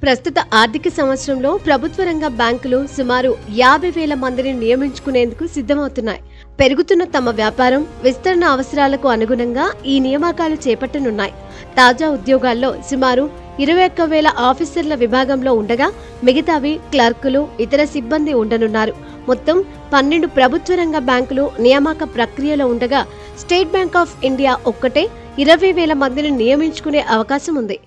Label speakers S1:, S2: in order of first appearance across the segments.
S1: ప్రస్తుత ఆర్థిక సంవత్సరంలో ప్రభుత్వ రంగ బ్యాంకులు సుమారు 50,000 మందిని నియమించుకునేందుకు సిద్ధమవుతున్నాయి. పెరుగుతున్న తమ వ్యాపారం విస్తరణ అవసరాలకు అనుగుణంగా ఈ నియామకాలు చేపట్టనున్నాయి. తాజా ఉద్యోగాల్లో సుమారు 21,000 ఆఫీసర్ల విభాగంలో ఉండగా మిగతావి క్లర్కులు, ఇతర సిబ్బంది ఉండనున్నారు. మొత్తం 12 ప్రభుత్వ రంగ బ్యాంకులు నియామక ప్రక్రియలో ఉండగా స్టేట్ బ్యాంక్ ఆఫ్ ఇండియా ఒక్కటే 20,000 మందిని నియమించుకునే అవకాశం ఉంది.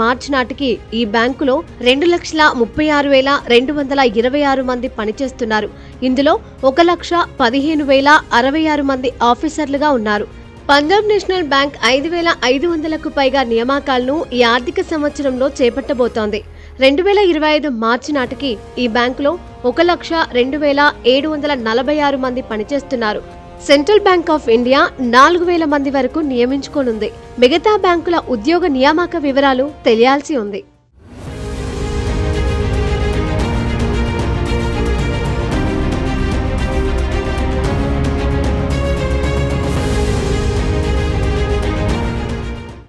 S1: మార్చి నాటికి ఈ బ్యాంకులో 2,36,226 మంది పనిచేస్తున్నారు. ఇందులో 1,15,066 మంది ఆఫీసర్లుగా ఉన్నారు. పంజాబ్ నేషనల్ బ్యాంక్ 5,500కు పైగా నియామకాలను ఈ ఆర్థిక సంవత్సరంలో చేపట్టబోతోంది. 2025 మార్చి నాటికి ఈ బ్యాంకులో 1,02,746 మంది పనిచేస్తున్నారు. సెంట్రల్ బ్యాంక్ ఆఫ్ ఇండియా 4,000 మంది వరకు నియమించుకోనుంది. మిగతా బ్యాంకుల ఉద్యోగ నియామక వివరాలు తెలియాల్సి ఉంది.